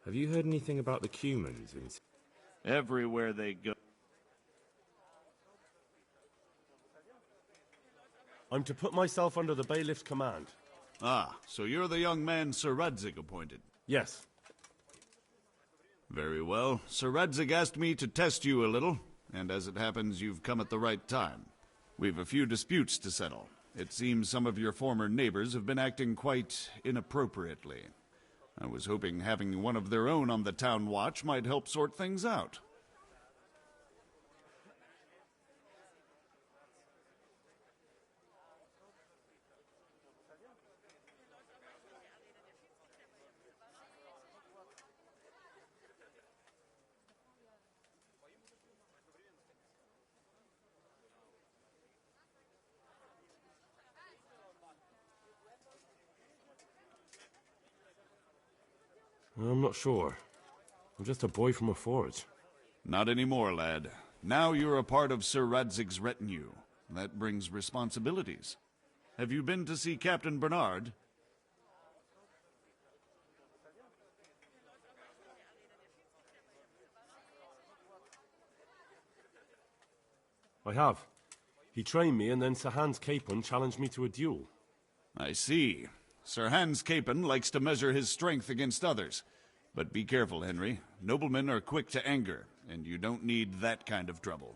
Have you heard anything about the Cumans? Everywhere they go. I'm to put myself under the bailiff's command. Ah, so you're the young man Sir Radzig appointed. Yes. Very well. Sir Radzig asked me to test you a little, and as it happens, you've come at the right time. We've a few disputes to settle. It seems some of your former neighbors have been acting quite inappropriately. I was hoping having one of their own on the town watch might help sort things out. I'm not sure. I'm just a boy from a forge. Not anymore, lad. Now you're a part of Sir Radzig's retinue. That brings responsibilities. Have you been to see Captain Bernard? I have. He trained me, and then Sir Hans Capon challenged me to a duel. I see. Sir Hans Capon likes to measure his strength against others. But be careful, Henry. Noblemen are quick to anger, and you don't need that kind of trouble.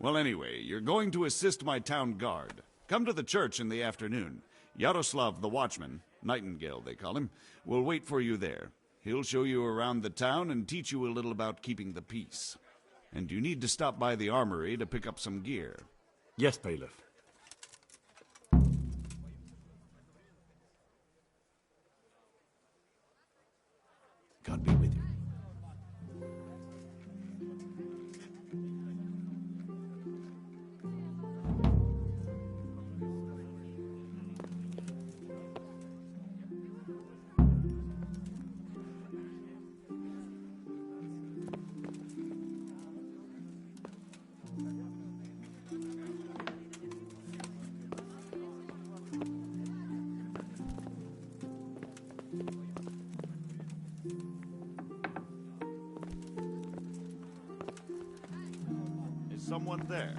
Well, anyway, you're going to assist my town guard. Come to the church in the afternoon. Yaroslav the watchman, Nightingale they call him, will wait for you there. He'll show you around the town and teach you a little about keeping the peace. And you need to stop by the armory to pick up some gear. Yes, bailiff. God be with you. Someone there.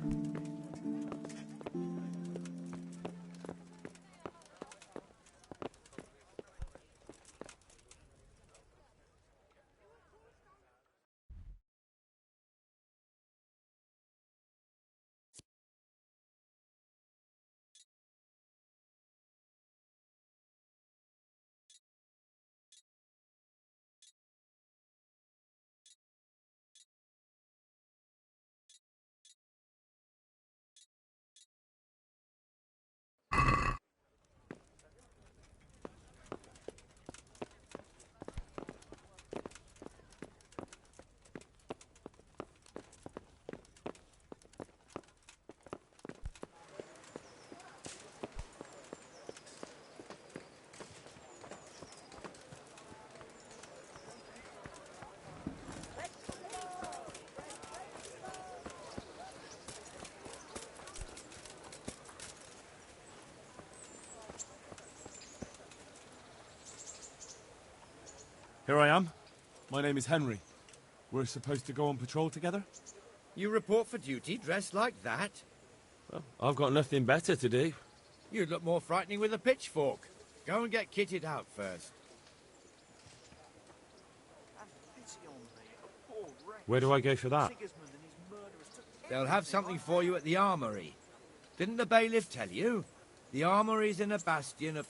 Here I am. My name is Henry. We're supposed to go on patrol together? You report for duty dressed like that? Well, I've got nothing better to do. You'd look more frightening with a pitchfork. Go and get kitted out first. Where do I go for that? They'll have something for you at the armory. Didn't the bailiff tell you? The armory's in a bastion of...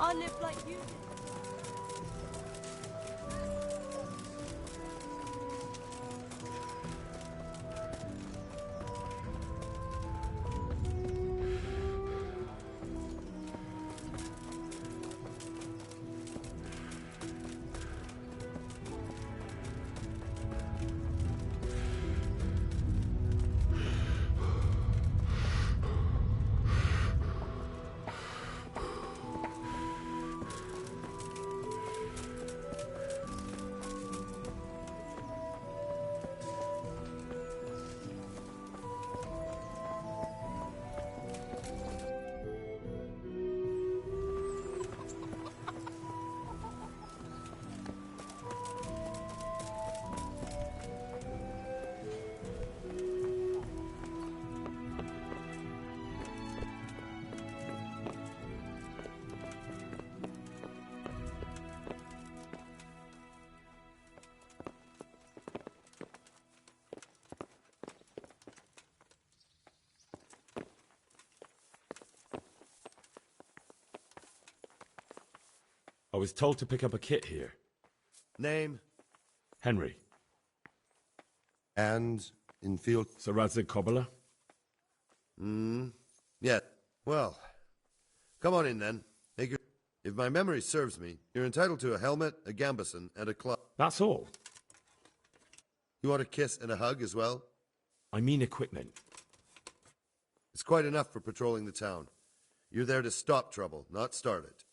I live like you did. I was told to pick up a kit here. Name Henry. and in field. Sir Radzig Cobbler. Yeah. Well, come on in then. Make your... If my memory serves me, you're entitled to a helmet, a gambeson, and a club. That's all. You want a kiss and a hug as well? I mean equipment. It's quite enough for patrolling the town. You're there to stop trouble, not start it.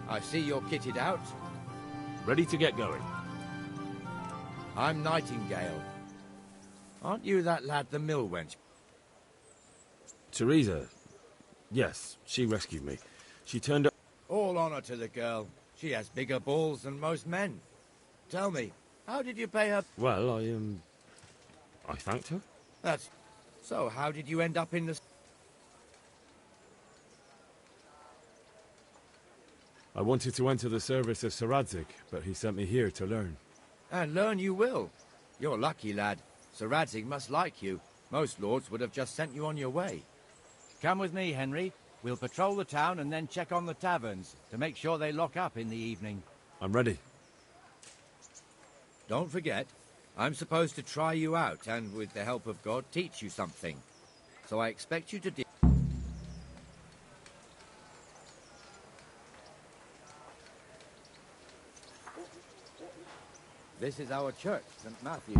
I see you're kitted out. Ready to get going. I'm Nightingale. Aren't you that lad the mill wench? Teresa. Yes, she rescued me. She turned up... All honor to the girl. She has bigger balls than most men. Tell me, how did you pay her? Well, I thanked her. That's... So how did you end up in the... I wanted to enter the service of Sir Radzig, but he sent me here to learn. And learn you will. You're lucky, lad. Sir Radzig must like you. Most lords would have just sent you on your way. Come with me, Henry. We'll patrol the town and then check on the taverns to make sure they lock up in the evening. I'm ready. Don't forget, I'm supposed to try you out and, with the help of God, teach you something. So I expect you to This is our church, St. Matthew's.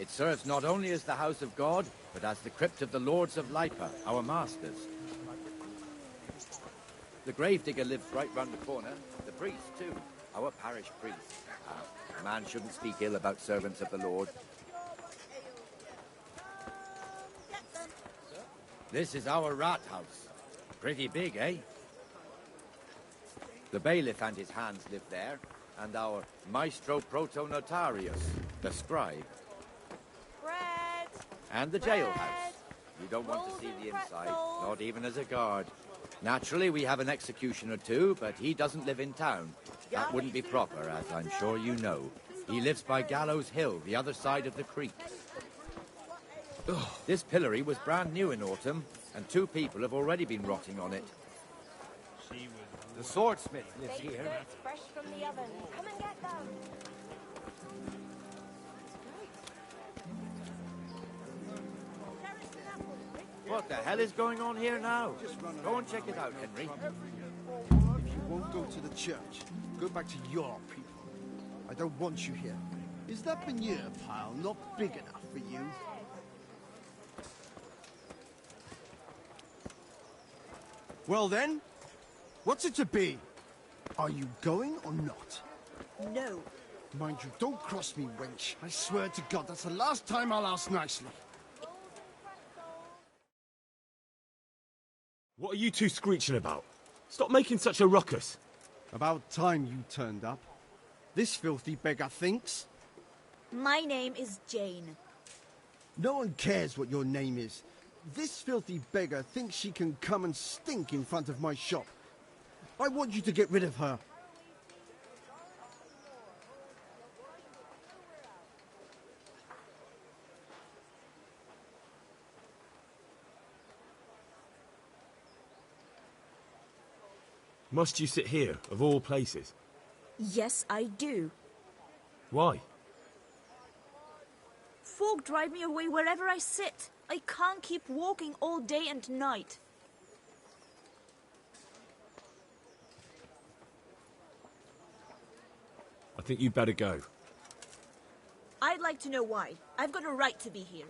It serves not only as the house of God, but as the crypt of the lords of Lipa, our masters. The gravedigger lives right round the corner. The priest, too. Our parish priest. A man shouldn't speak ill about servants of the Lord. This is our rat house. Pretty big, eh? The bailiff and his hands live there, and our maestro protonotarius, the scribe. And the jailhouse. You don't want to see the inside, not even as a guard. Naturally, we have an executioner too, but he doesn't live in town. That wouldn't be proper, as I'm sure you know. He lives by Gallows Hill, the other side of the creek. This pillory was brand new in autumn, and 2 people have already been rotting on it. The swordsmith lives here. Fresh from the oven. Come and get them. What the hell is going on here now? Go and check it out, Henry. If you won't go to the church, go back to your people. I don't want you here. Is that manure pile not big enough for you? Well then, what's it to be? Are you going or not? No. Mind you, don't cross me, wench. I swear to God, that's the last time I'll ask nicely. What are you two screeching about? Stop making such a ruckus. About time you turned up. This filthy beggar thinks. My name is Jane. No one cares what your name is. This filthy beggar thinks she can come and stink in front of my shop. I want you to get rid of her. Must you sit here, of all places? Yes, I do. Why? Folk drive me away wherever I sit. I can't keep walking all day and night. I think you'd better go. I'd like to know why. I've got a right to be here.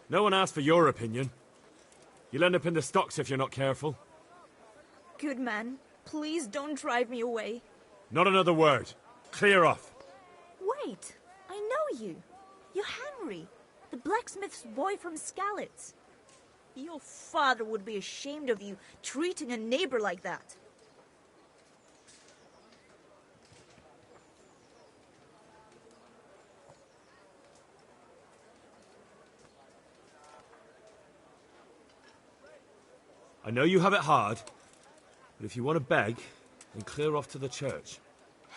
No one asked for your opinion. You'll end up in the stocks if you're not careful. Good man, please don't drive me away. Not another word. Clear off. Wait, I know you. You're Henry, the blacksmith's boy from Skalitz. Your father would be ashamed of you treating a neighbor like that. I know you have it hard, but if you want to beg, then clear off to the church.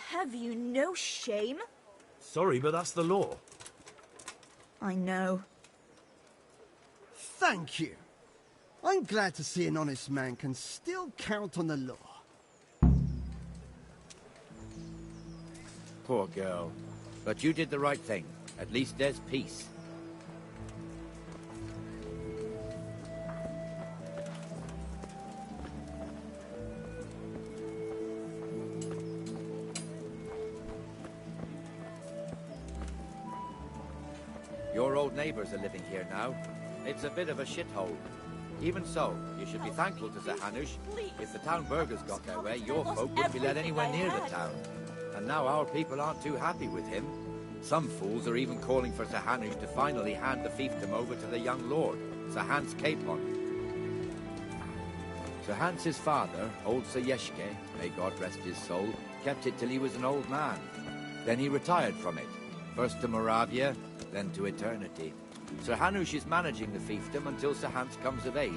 Have you no shame? Sorry, but that's the law. I know. Thank you. I'm glad to see an honest man can still count on the law. Poor girl. But you did the right thing. At least there's peace. Your old neighbours are living here now. It's a bit of a shithole. Even so, you should be thankful to Sir Hanush. If the town burghers got their way, your folk wouldn't be let anywhere near the town. And now our people aren't too happy with him. Some fools are even calling for Sir Hanush to finally hand the fiefdom over to the young lord, Sir Hans Capon. Sir Hans's father, old Sir Yeshke, may God rest his soul, kept it till he was an old man. Then he retired from it, first to Moravia, then to eternity. Sir Hanush is managing the fiefdom until Sir Hans comes of age.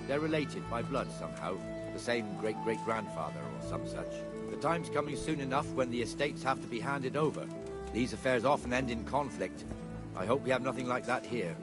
They're related by blood somehow, the same great-great-grandfather or some such. The time's coming soon enough when the estates have to be handed over. These affairs often end in conflict. I hope we have nothing like that here.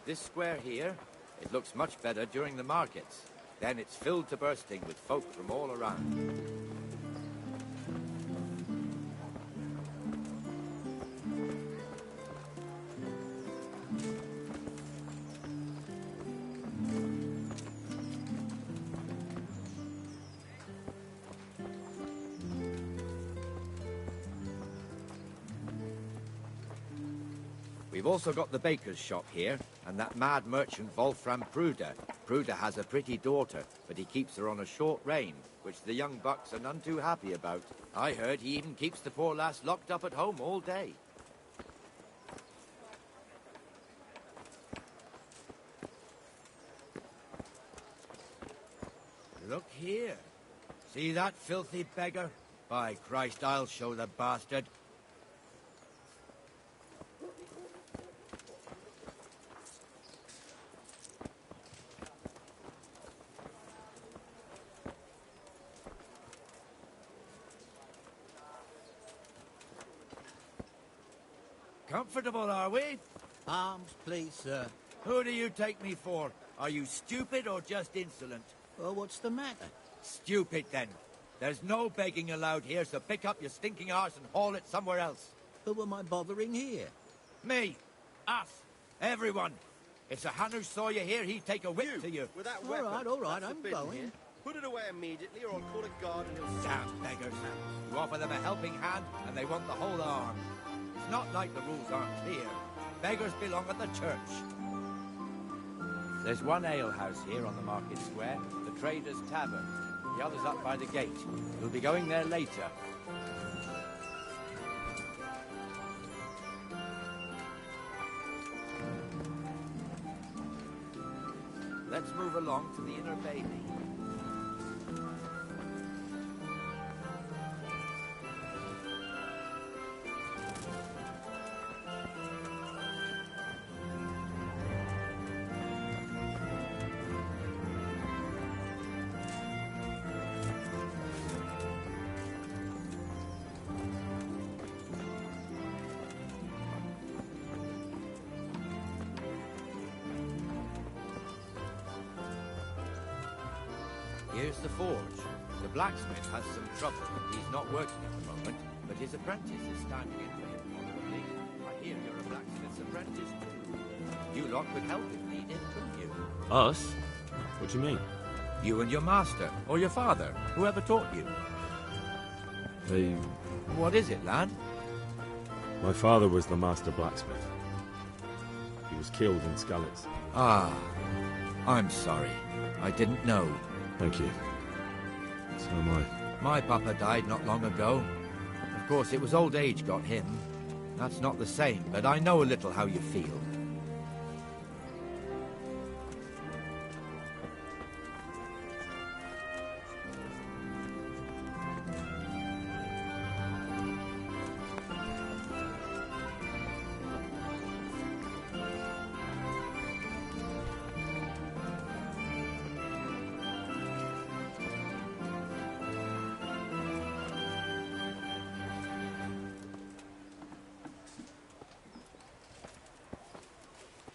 This square here, it looks much better during the markets. Then it's filled to bursting with folk from all around. We've also got the baker's shop here, and that mad merchant Wolfram Pruder. Pruder has a pretty daughter, but he keeps her on a short rein, which the young bucks are none too happy about. I heard he even keeps the poor lass locked up at home all day. Look here. See that filthy beggar? By Christ, I'll show the bastard. Comfortable, are we? Arms, please, sir. Who do you take me for? Are you stupid or just insolent? Well, what's the matter? Stupid, then. There's no begging allowed here, so pick up your stinking arse and haul it somewhere else. Who am I bothering here? Me. Us. Everyone. If Sir Hanush saw you here, he'd take a whip to you. With that weapon, all right, I'm going. Here. Put it away immediately, or I'll call a guard and he'll... Damn beggars. You offer them a helping hand, and they want the whole arm. It's not like the rules aren't clear. Beggars belong at the church. There's one alehouse here on the market square, the Trader's Tavern. The other's up by the gate. You'll be going there later. Let's move along to the inner bailey. Here's the forge. The blacksmith has some trouble. He's not working at the moment, but his apprentice is standing in for him probably. I hear you're a blacksmith's apprentice too. You lot could help if needed, couldn't you? Us? What do you mean? You and your master, or your father, whoever taught you. They... What is it, lad? My father was the master blacksmith. He was killed in Skalitz. Ah, I'm sorry. I didn't know. Thank you. So am I. My papa died not long ago. Of course, it was old age got him. That's not the same, but I know a little how you feel.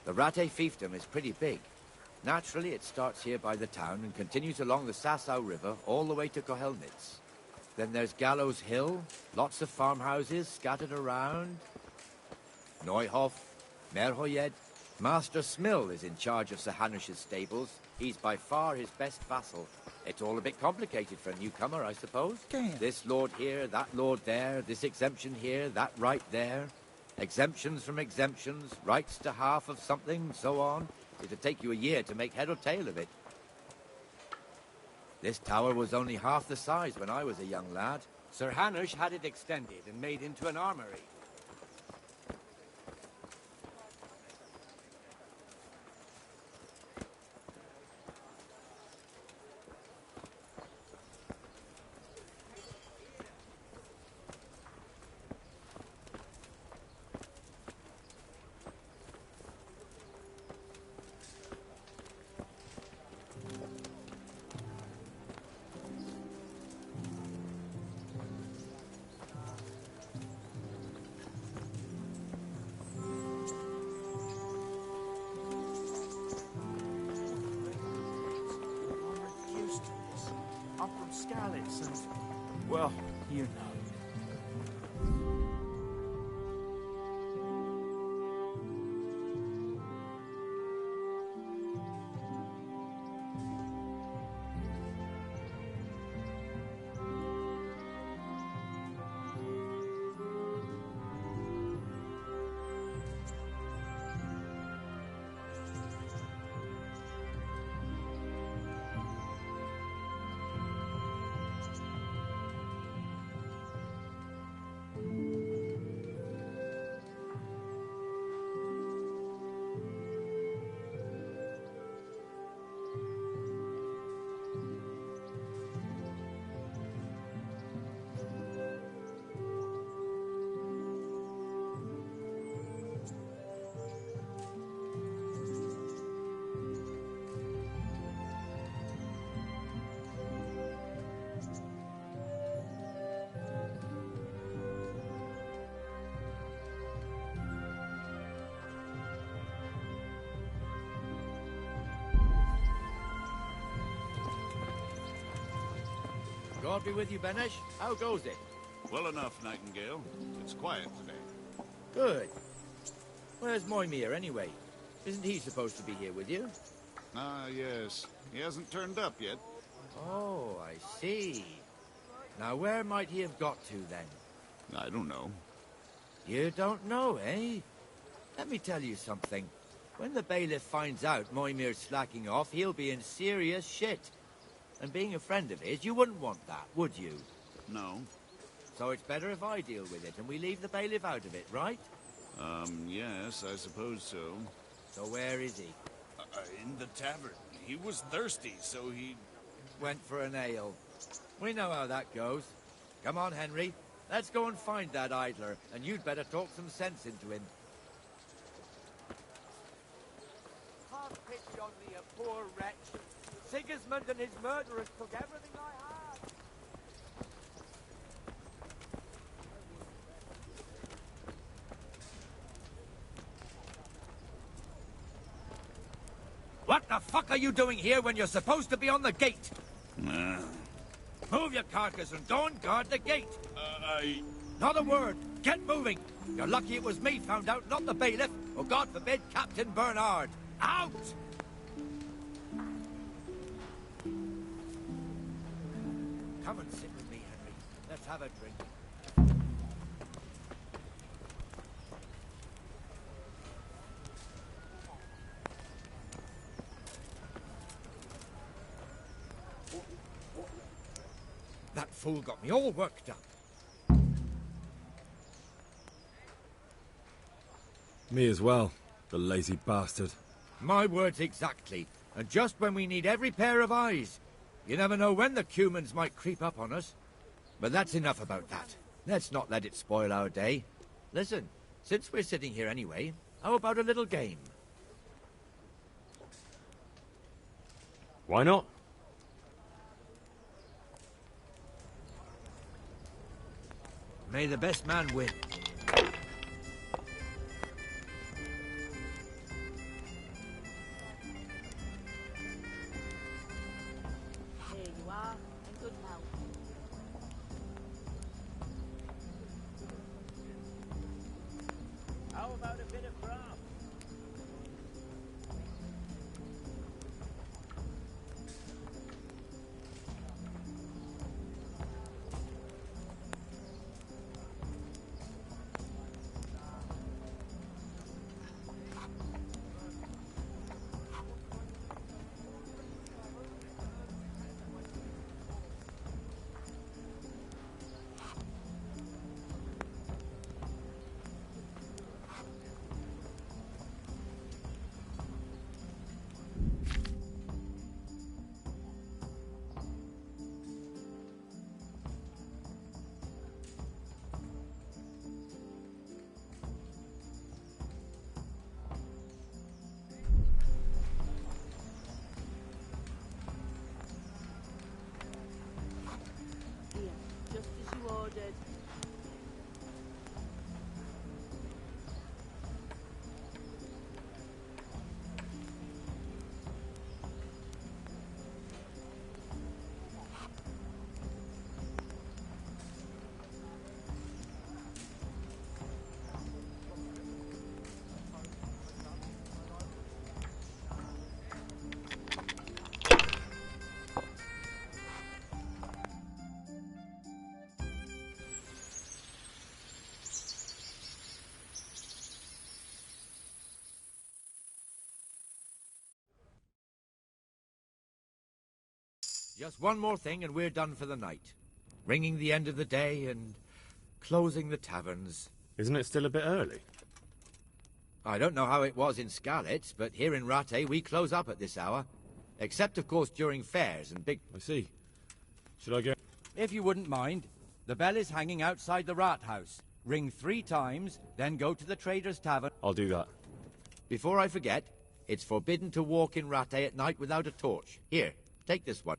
The Rate fiefdom is pretty big. Naturally, it starts here by the town and continues along the Sasau River all the way to Kohelnitz. Then there's Gallows Hill, lots of farmhouses scattered around. Neuhof, Merhoyed. Master Smill is in charge of Sir Hanush's stables. He's by far his best vassal. It's all a bit complicated for a newcomer, I suppose. Damn. This lord here, that lord there, this exemption here, that right there. Exemptions from exemptions, rights to half of something, so on. It'd take you a year to make head or tail of it. This tower was only half the size when I was a young lad. Sir Hanush had it extended and made into an armory. Well, you know. God be with you, Benesh. How goes it? Well enough, Nightingale. It's quiet today. Good. Where's Moimir, anyway? Isn't he supposed to be here with you? Ah, yes. He hasn't turned up yet. Oh, I see. Now, where might he have got to, then? I don't know. You don't know, eh? Let me tell you something. When the bailiff finds out Moimir's slacking off, he'll be in serious shit. And being a friend of his, you wouldn't want that, would you? No. So it's better if I deal with it and we leave the bailiff out of it, right? Yes, I suppose so. So where is he? In the tavern. He was thirsty, so he... Went for an ale. We know how that goes. Come on, Henry. Let's go and find that idler, and you'd better talk some sense into him. Have pity on me, a poor wretch. Sigismund and his murderers took everything I had. What the fuck are you doing here when you're supposed to be on the gate? Move your carcass and go and guard the gate. Not a word. Get moving. You're lucky it was me found out, not the bailiff, or God forbid, Captain Bernard. Out! Come and sit with me, Henry. Let's have a drink. That fool got me all worked up. Me as well, the lazy bastard. My words exactly. And just when we need every pair of eyes. You never know when the Cumans might creep up on us. But that's enough about that. Let's not let it spoil our day. Listen, since we're sitting here anyway, how about a little game? Why not? May the best man win. Here you are, in good health. How about a bit of grub? Here, just as you ordered. Just one more thing and we're done for the night. Ringing the end of the day and closing the taverns. Isn't it still a bit early? I don't know how it was in Skalitz, but here in Rattay we close up at this hour. Except, of course, during fairs and big... I see. Should I go? If you wouldn't mind, the bell is hanging outside the rat house. Ring 3 times, then go to the Trader's Tavern. I'll do that. Before I forget, it's forbidden to walk in Rattay at night without a torch. Here, take this one.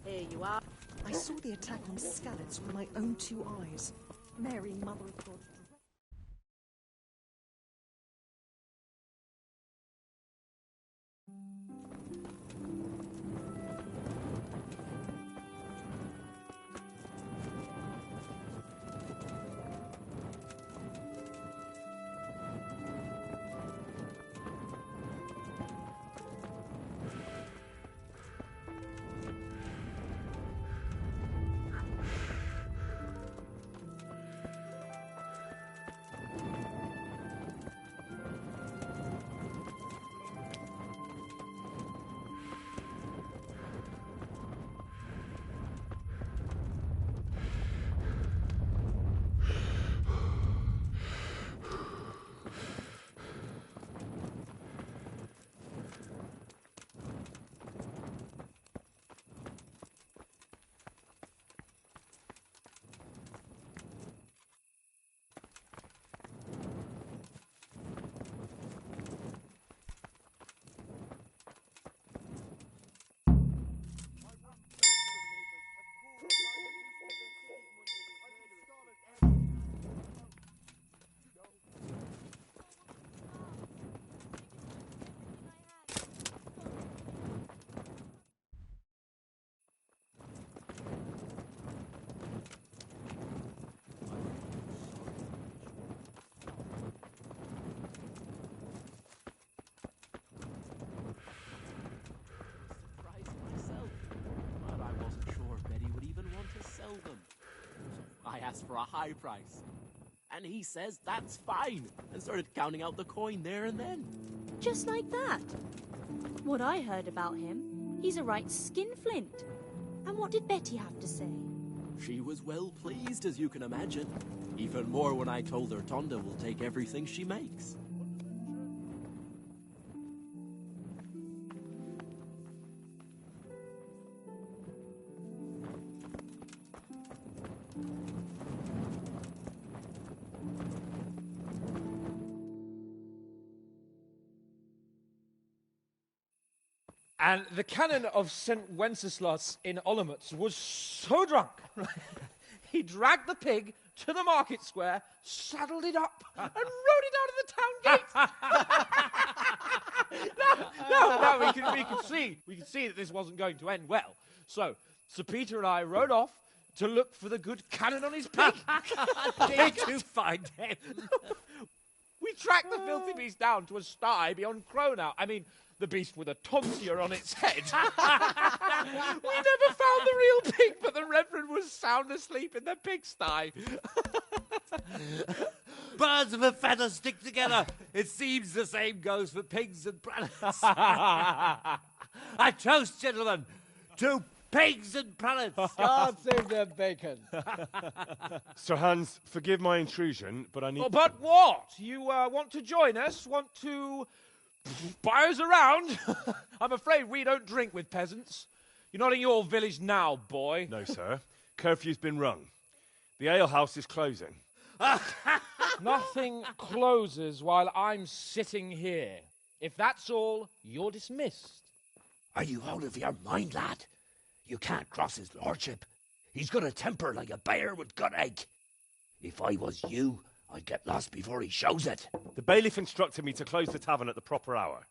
Here you are. I saw the attack on Skalitz with my own 2 eyes. Mary, Mother of God. asked for a high price. And he says that's fine, and started counting out the coin there and then. Just like that. What I heard about him, he's a right skinflint. And what did Betty have to say? She was well pleased, as you can imagine. Even more when I told her Tonda will take everything she makes. And the canon of St. Wenceslas in Olomouc was so drunk, he dragged the pig to the market square, saddled it up, and rode it out of the town gate. No, we could see that this wasn't going to end well. So, Sir Peter and I rode off to look for the good canon on his pig. Did you find him? We tracked the filthy beast down to a sty beyond Cronau. I mean, the beast with a tonsure on its head. We never found the real pig, but the Reverend was sound asleep in the pigsty. Birds of a feather stick together. It seems the same goes for pigs and prelates. I toast, gentlemen, to pigs and prelates. God save their bacon. Sir Hans, forgive my intrusion, but I need... Oh, but what? You want to join us? Want to buy us around? I'm afraid we don't drink with peasants. You're not in your village now, boy. No, sir. Curfew's been rung. The alehouse is closing. Nothing closes while I'm sitting here. If that's all, you're dismissed. Are you out of your mind, lad? You can't cross his lordship. He's got a temper like a bear with gut ache. If I was you, I'd get lost before he shows it. The bailiff instructed me to close the tavern at the proper hour.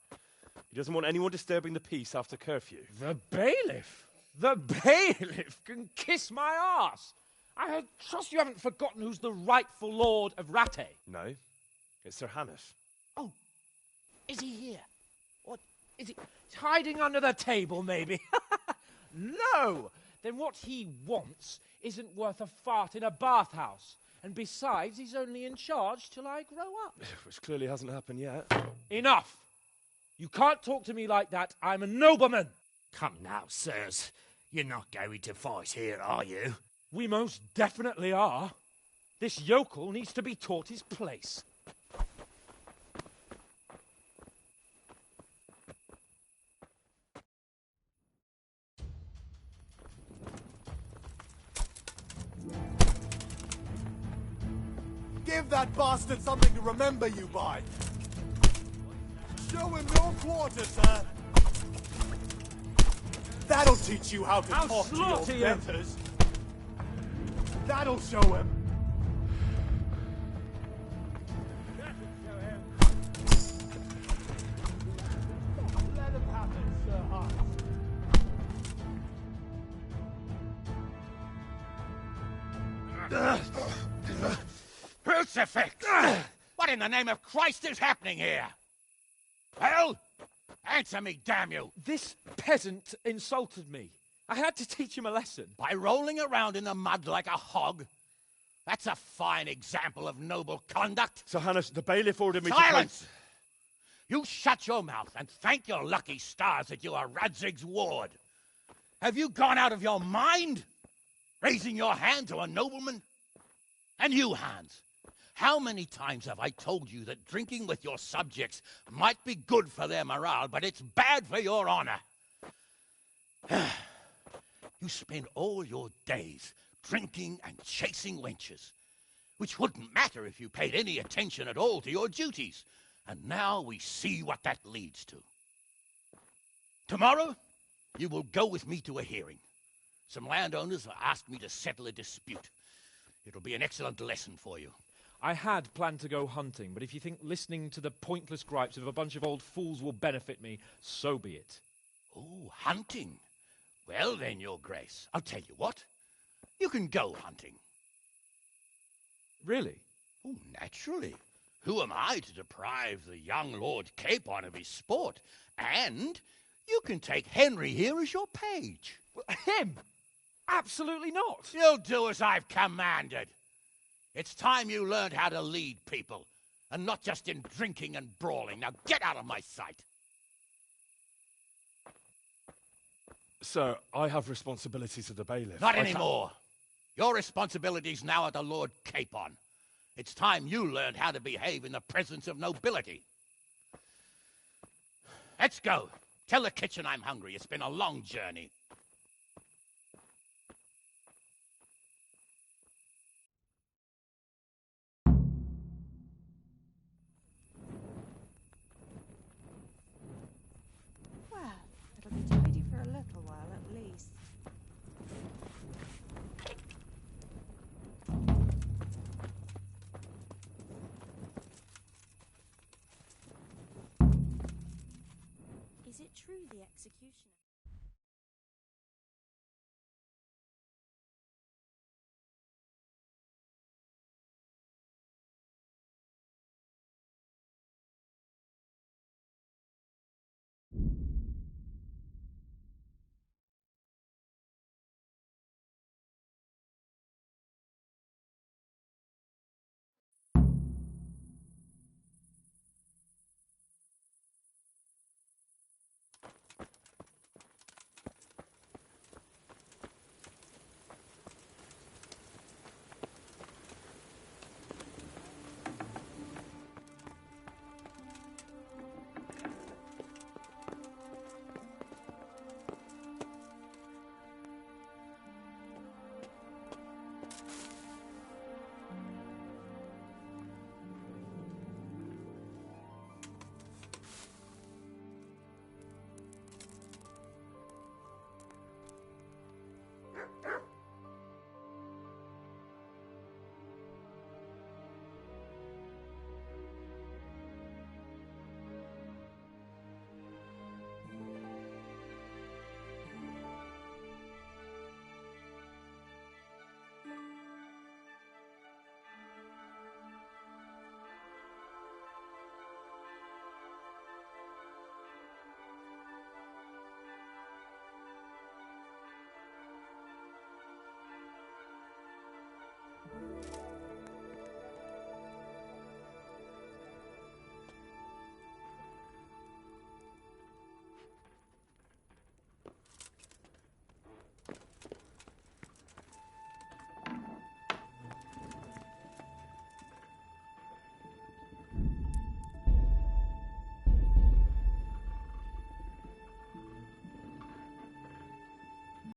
He doesn't want anyone disturbing the peace after curfew. The bailiff? The bailiff can kiss my arse. I trust you haven't forgotten who's the rightful lord of Rattay. No, it's Sir Hannes. Oh, is he here? What, is he hiding under the table, maybe? No! Then what he wants isn't worth a fart in a bathhouse. And besides, he's only in charge till I grow up. Which clearly hasn't happened yet. Enough! You can't talk to me like that. I'm a nobleman. Come now, sirs. You're not going to fight here, are you? We most definitely are. This yokel needs to be taught his place. Give that bastard something to remember you by. Show him your quarter, sir. That'll teach you how to talk to your betters. That'll show him. Let him have it, Sir Hans. Crucifix! What in the name of Christ is happening here? Well, answer me, damn you! This peasant insulted me. I had to teach him a lesson. By rolling around in the mud like a hog? That's a fine example of noble conduct. Sir Hannes, the bailiff ordered me Silence! You shut your mouth and thank your lucky stars that you are Radzig's ward. Have you gone out of your mind? Raising your hand to a nobleman? And you, Hans, how many times have I told you that drinking with your subjects might be good for their morale, but it's bad for your honor? You spend all your days drinking and chasing wenches, which wouldn't matter if you paid any attention at all to your duties. And now we see what that leads to. Tomorrow, you will go with me to a hearing. Some landowners have asked me to settle a dispute. It'll be an excellent lesson for you. I had planned to go hunting, but if you think listening to the pointless gripes of a bunch of old fools will benefit me, so be it. Oh, hunting. Well then, Your Grace, I'll tell you what. You can go hunting. Really? Oh, naturally. Who am I to deprive the young Lord Capon of his sport? And you can take Henry here as your page. Him? Absolutely not. You'll do as I've commanded. It's time you learned how to lead people, and not just in drinking and brawling. Now get out of my sight! Sir, I have responsibilities as the bailiff. Not anymore. Your responsibilities now are the Lord Capon. It's time you learned how to behave in the presence of nobility. Let's go. Tell the kitchen I'm hungry. It's been a long journey. Well, it'll be tidy for a little while at least. Is it true the executioner...